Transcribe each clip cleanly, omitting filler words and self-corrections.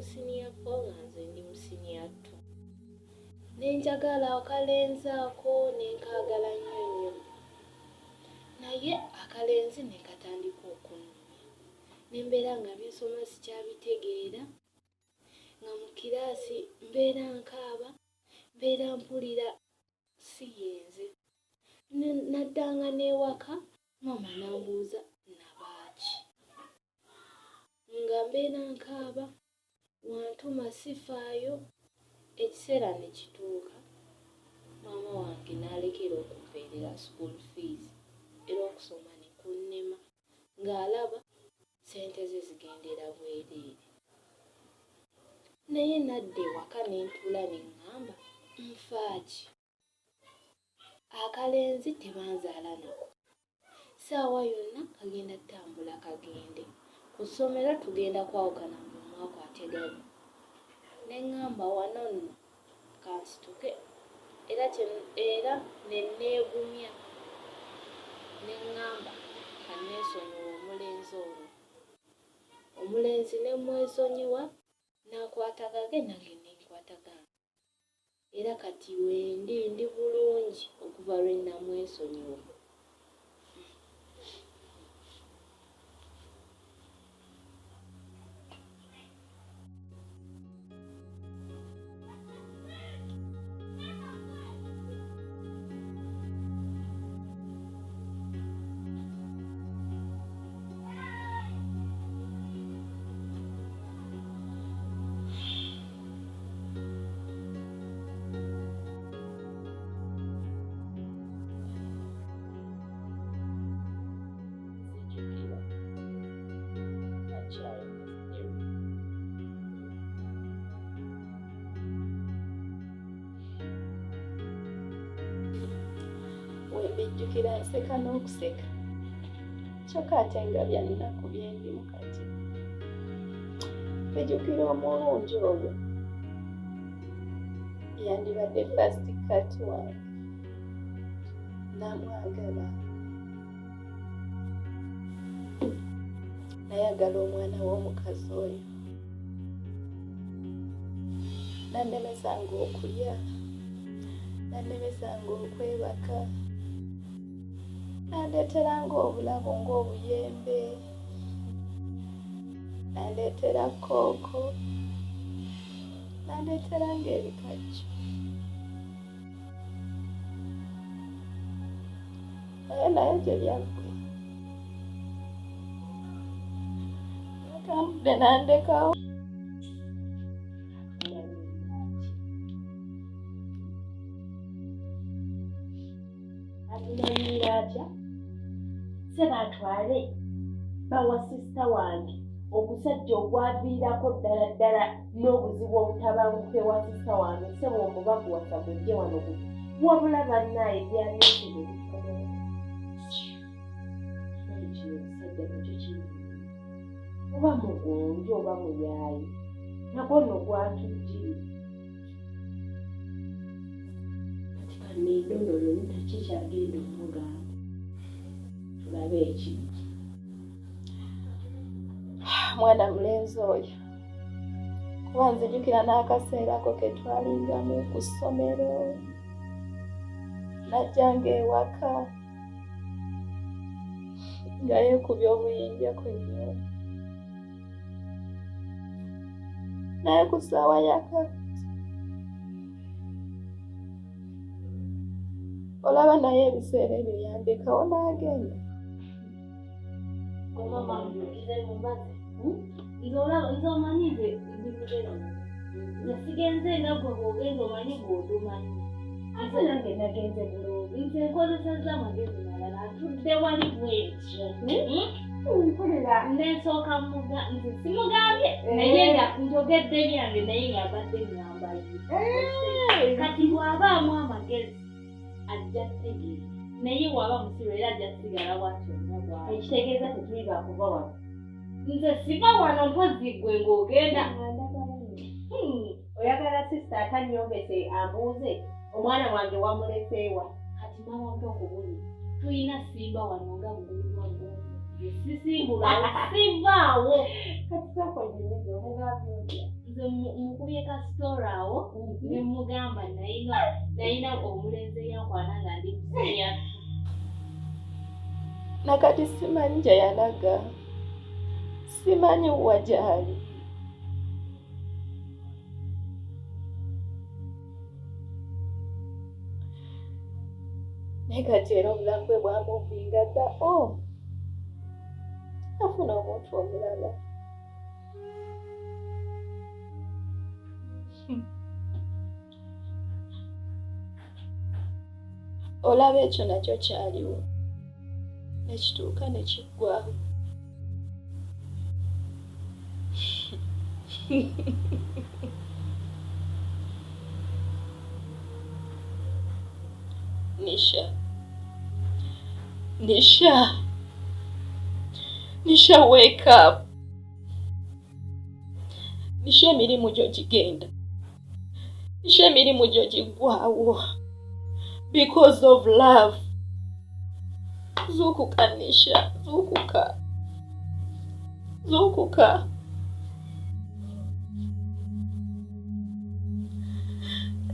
senior 4 nga nze ndi mu senior 2. Nenjagala akalenzi ako nenkaagala nnyo. Naye akalenzi ne katandika okunnumya. Nembeera nga byensoma sikyabitegeera. Nga mu kiraasi mbeera nkaaba, mbeera mpulira si yenze. Naddanga n'ewaka, maama n'ambuuza nabaaki. Nga mbeera nkaaba, wantuma sifaayo, ekiseera ne kituuka. Maama wange n'alekera okumpeerera school fees era okusoma ne kunnema ng'alaba ssente ze zigendera bwereere. Naye nadda ewaka ne ntuula ne ŋŋamba nfaaki. Akalenzi tebanzaala nako. Ssaawa yonna kagenda ttambula kagende. Ku ssomero tugenda kwawukana mu mwaka ateganya. Ne ŋŋamba wano nno kansituke era ne neegumya. Ne ŋŋamba kanneesonyiwa omulenzi ono. Omulenzi ne mwesonyiwa n'akwata gage nange ne nkwata gange. Era kati wendi bulungi okuva lwe namwesonyiwa. Wembijjukira nseka n'okuseka. Kyokka ate nga bya nnaku bye ndimu kati. Mbijjukira omulungi oyo. Yandibadde first cat wange. Namwagala. Nayagala omwana w'omukazi oyo. Nannemesanga okulya. Nannemesanga okwebaka. Nandeeteranga obulabo ng'obuyembe. Nandeetera kooko. Nandeeteranga ebikajjo. Naye gye byaggwe. Natambudde nandekawo. Alinamira atya? Seba atwale bawa sisita wange omusajja ogwaviirako ddala n'obuzibu obutabanguko ewa sisita wange seba omubakuwasa mujje wano guti wabula bannaaye byanyesire ebifaananyi. Kino omusajja nakyo kino oba mugonjo oba muyaayi nagwo nno gwatujjire. Kati kanneedondolo nitaki kyagenda omugamba. Tulabe ekibi. Mwana mulenzi oyo. Kuba nzijukira n'akaseera ako ke twalingamu ku ssomero. Najjanga ewaka nga yeekubye obuyinja ku nnyumba. Naye ku ssaawa yakati olaba naye ebiseera ebyo yandekawo n'agenda. Mama nze mumbaze. Nze omanyize ebikugenda. Nasigenze nagwe bw'ogenda omanyi bw'otumanyi. Ate nange nagenze bulungi. Nze nkozesezza amagezi malala atudde wali bw'ekyo. Mpulira n'ensooka nze simugambye naye nga njogedde byange naye ng'abadde ngambaye. Kati bw'abaamu amagezi ajja kutegeera. Naye waba musiru era ajja kusigala watyo nga bw'ali. Ekitegeeza tetuli baakuva wano. Nze siva wano mpozi ggwe ng'ogenda. Oyagala sisita atanyombese ambuuze omwana wange wamuleseewa. Kati mama ntokubuli tulina simba wano nga muguluma ng'omu. Sisimbula sivaawo. Kati soko nyinyiza omugambye otya? nze mukubye ka story awo ne mugamba nayina omulenzi yankwana nga ndi kusiya nakati simanyi gye yalaga, simanyi wa gyali. Naye kati era obulamu bwe bwamuvinga dda afuna omuntu omulala. Olaba ekyo nakyo kyaliwo nekituuka ne kiggwawo. Nisha, wake up. Nisha, emirimu gyo gigenda. Nisha, emirimu gyo giggwawo. Because of love. Zukuka Nisha, zukuka.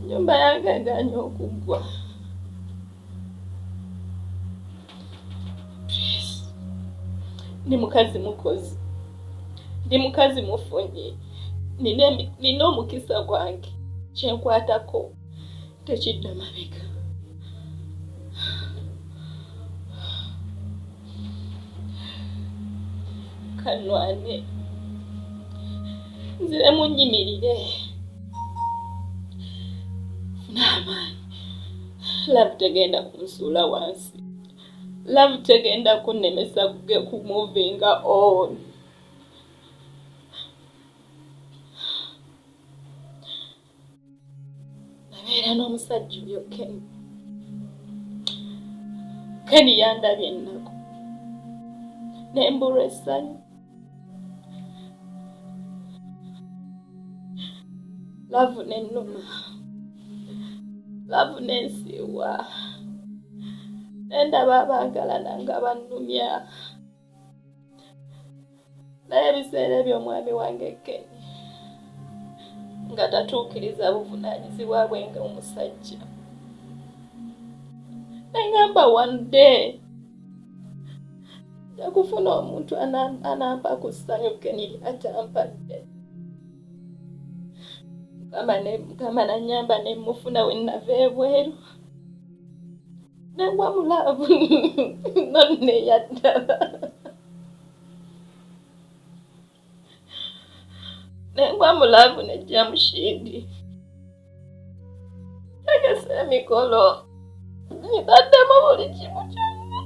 Nyumba yange eganye okuggwa. Ndi mukazi mukozi, ndi mukazi mufunye, nina omukisa gwange, kyenkwatako tekidda mabega. Kanwane nzire munyimirire funa amaanyi. Love tegenda kunsuula wansi. Love tegenda kunnemesa ku moving on. Nabeera n'omusajja oyo Ken yandabye ennaku nembulwa essanyu. Love nennuma, love nensiiwa, nendaba abaagalana nga bannumya. Naye ebiseera eby'omwami wange Ken nga tatuukiriza buvunaanyizibwa bwe nga omusajja. Nengamba one day jakufuna omuntu anampa ku ssanyu Ken atampadde. Mukama nanyamba nemufuna we nava ebweru. Nengwa mu love nonne yaddala. Nengwa mu love nejja Mushindi. Tegese emikolo nyibaddemu buli kimu kyonna.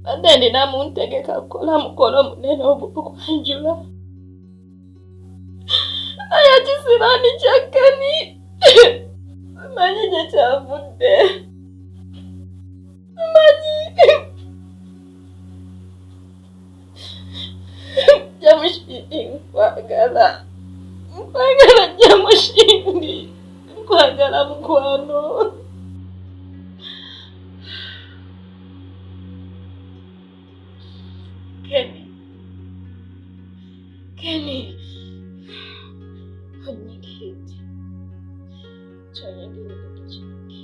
Ate ndina muntegeka kukola mukolo munene ogukwanjula. Naye ekisibaani kya Ken simanyi gye kyavudde. Simanyi. Jja Mushindi nkwagala. Nkwagala Jja Mushindi. Nkwagala mukwano. Kenny, onyigiride. Kyonyigiride tekireke.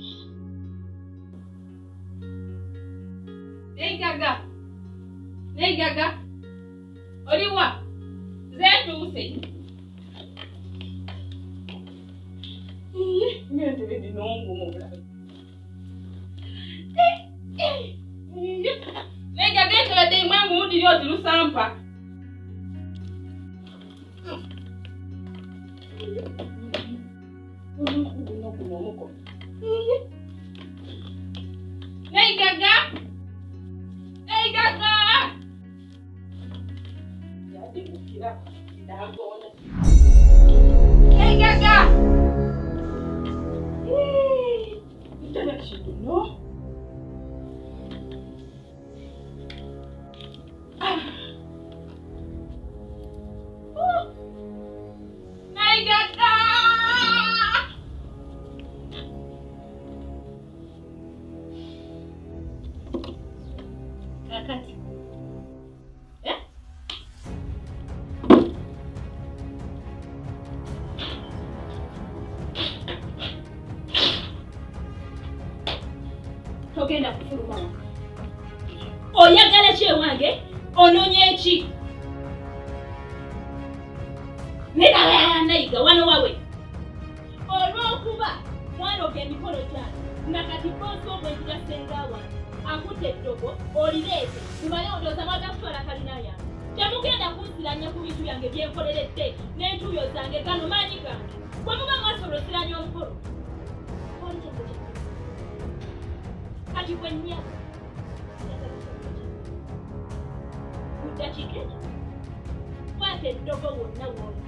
Nei gaga. Oliwa. Zentuuse. Ngende bidi nongo mu bulabe. Nei gaga ekyo de mwangu mudiri oti lusampa. Nei gaga. Jadi bukira ndagona. Nei gaga. Itana kishindo no. Nei gaga. kakati togenda kufuluma oyagala ki ewange onoonya eki nayiga wano wawe olw'okuba mwanoga emikolo gyange nga kati boosi obwenjira senga wange akutte eddogo olireete mumanye ondooza mwaga kutwala kalina yange temugenda kunsiranya ku bintu byange byenkoleredde n'entuuyo zange gano maanyi gange bwe muba mwasolosiranya omukolo kati bwe nnyabo ku ddakiika ekyo kwata eddogo wonna wooli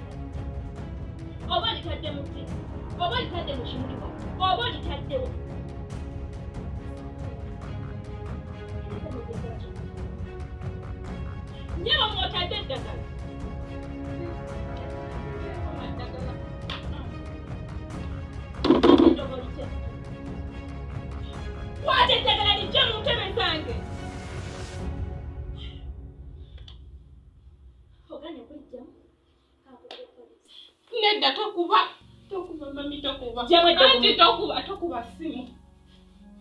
oba litadde mu ttini oba litadde mu kimuliwa oba litaddewo nyaba mwotadde eddagala eddogo litya kwata eddagala lijja mu ntebe zange oganye kulijjamu nedda tokuba mami tokuba anti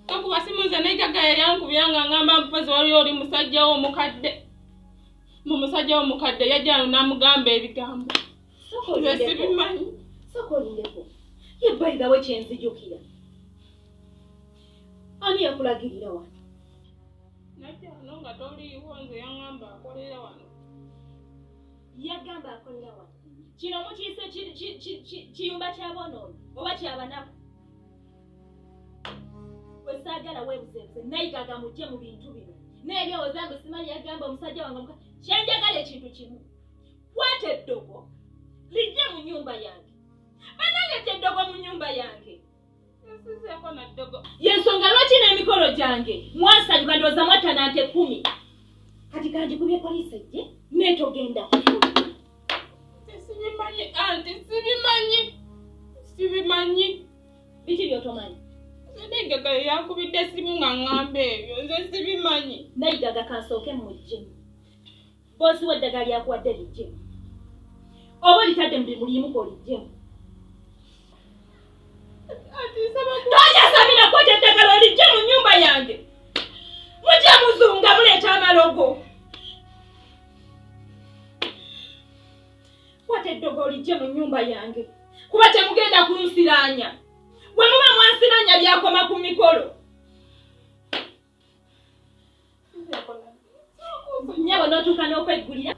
tokuba simu nze n'ejaga yayankubira nga ngamba mpozi wali oli musajja wo omukadde yajjano n'amugamba ebigambo nze sibimanyi sokolindeko yebbaligawo kyenzijukira ani yakulagirira wano najjano nga toliiwo nze yaŋŋamba akolera wano yagamba akolera wano kino mukiyise kiyumba kyabonoono oba kyabanaku wesaagala weebuzeebuze nayigaga mujje mu bintu bino n'ebyowooza mbe simanyi yagamba omusajja wange omuka kyenjagala ekintu kimu kwata eddogo lijje mu nnyumba yange banaleta eddogo mu nnyumba yange nsizeeko naddogo yensonga lwaki n'emikolo gyange mwasanyuka ndowooza mwatanante 10 kati kanjikubye poliisi ejje netogenda kufuluma sibimanyi anti sibimanyi biki byotomanyi nayigaga yakubidde simu nga ŋŋamba ebyo nze sibimanyi nayigaga kansooke mujjemu boosi w'eddagala lyakuwadde lijjemu oba litadde mu mulimuko lijjemu tojasabira kwata eddagala olijje mu nnyumba yange mujje muzunga muleeta amalogo kwata eddogo olijje mu nnyumba yange kuba temugenda kunsiranya bwe muba mwansiranya byakoma ku mikolo nyabo n'otuuka n'okweggulira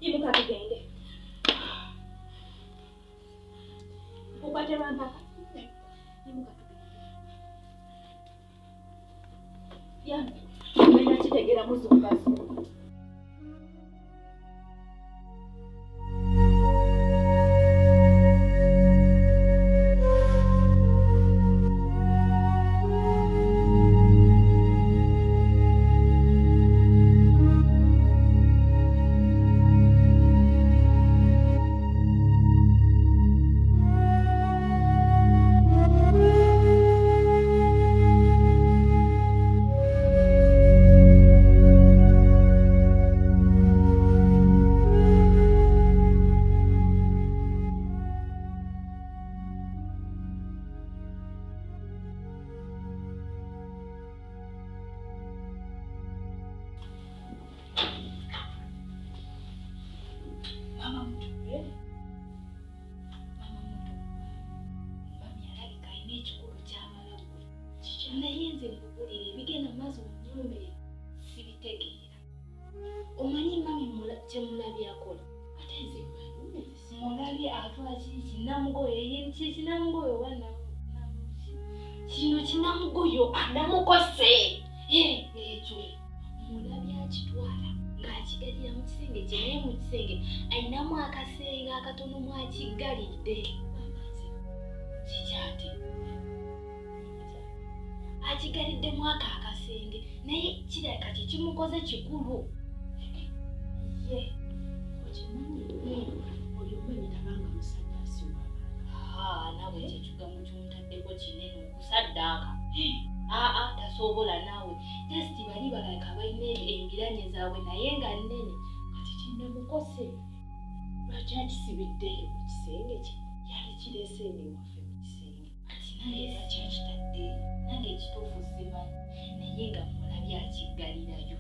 imuka tugende ukwate lwampaka imuka tugende yambi wena kitegera muzungazunga nayenze nkugulira ebigenda maaso mu nnyumba eyo sibitegeera omanyi mami kyemulabye akola ate nze mulabye atwala kiri kinamugoyo kinamugoyo oba kino kinamugoyo namukose ekyo mulabye akitwala ng'akigalira mu kisenge kye naye mu kisenge ayinamu akasenge akatono mwakiggalidde kikyate akigaliddemu akakasenge naye kiraka kikimukoze kikulu ye okimanyi olyomanyi nabanga musajja asiwaba nawe kyekigambo kyomutaddeko kinene okusaddaaka tasobola naawe tesiti bali balaka balina embiranye zaabwe naye nga nnene kati kinnamukose lwaki akisibiddeeyo mu kisenge kye yali kireese ene waffe mu kisenge ati naye lwaki akitaddeeyo nange ekituufu simanyi naye nga mulabye akiggalirayo.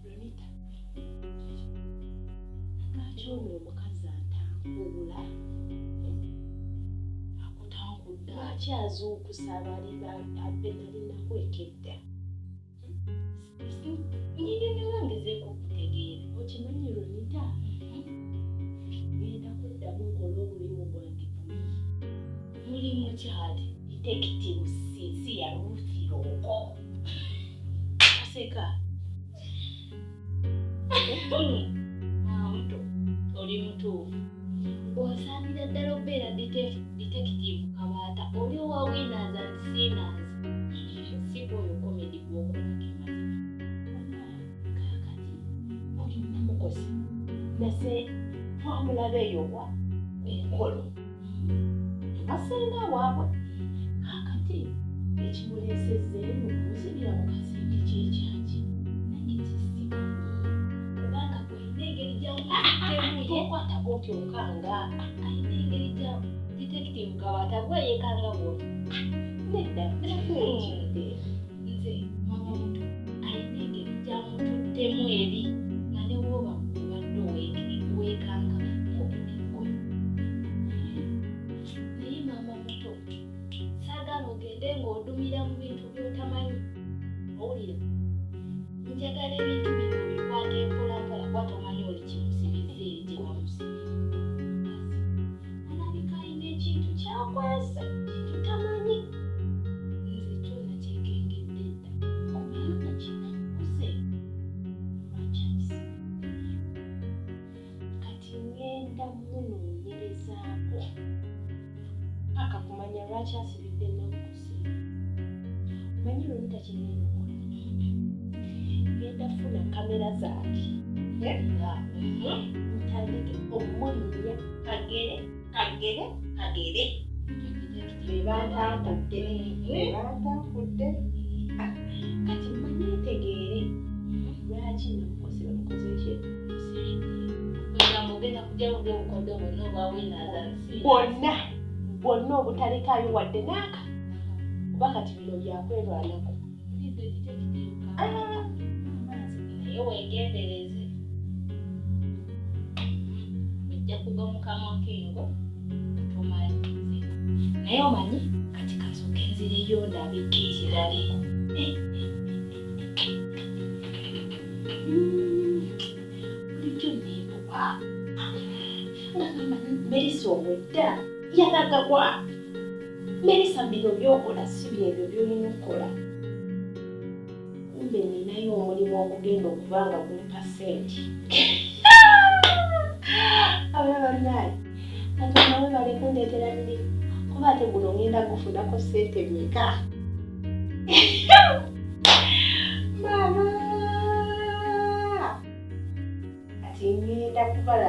Ronita, lwaki ono omukazi atankubula? Akutankudde Lwaki azuukusa abaliba abbe nali nakwekedda? nyine newangezeeko okutegeera. Okimanyi Ronita, ngenda kuddamu nkola obulimu bwange buli. Mulimu kyali Detective si ya Ruthiroko. Kaseka. muto oli mutuufu. Osaanira ddala obeera detective Kabaata oli owa winners and sinners. Si bwoyo komedi gw'okola gemazima. Kaakati oli mukozi. Nase twamulaba eyo wa enkolo. Asenga waabwe. Kaakati ekimuleesezzeemu musibira mu kasenge ky'ekyaki. Nange kisimanyi. Kubanga gwalina engeri gy'amututtemu ye. Tokwata bw'otyo nkanga. Alina engeri gya detective Kabaata gwe yeekanga bw'oli. Nedda nakwekiridde. Nze mama muto alina engeri gy'amututtemu eri nga ne bw'oba obadde weekanga obudekwe. Naye mama muto saagala ogende ng'odumira mu bintu by'otamanyi. Owulira njagala ebintu bino bikwata empolampola kuba tomanyi oli kimusibizza eri gye bamusibira. Alabika alina ekintu kyakwesa kitutamanyi. Nze kyonna kyekengedde dda kubanga kinakuze lwaki akisibiddeyo. Kati ngenda munoonyerezaako paka kumanya lwaki asibidde namukusi. Manyi Ronita kinene okola. Ngenda funa kamera zaaki. Ntandike omulinya kagere. Be bantankudde. Kati mmanyi ntegeere lwaki namukozi bamukoze ki? Nga mugenda kujja budde obukodde bwonna obwa winners and sinners. Bwonna obutalekaayo wadde n'aka. Kuba kati bino byakwerwanako. Naye weegendereze. Ojja kugwa mu kamwa k'engo tomalirize. Naye omanyi kati kasooka enzireyo ndabika ekirala. Bulijjo neebuwa. Merisa obwedda yalagawa. Merisa bino by'okola si byebyo by'olina okukola. Kumbe ninayo omulimu ogugenda okuba nga gumpa ssente. Ababanaye Katonda we bale kundeetera mirimu kuba ate guno ngenda gufunako ssente mmeka. Mama kati ngenda kubala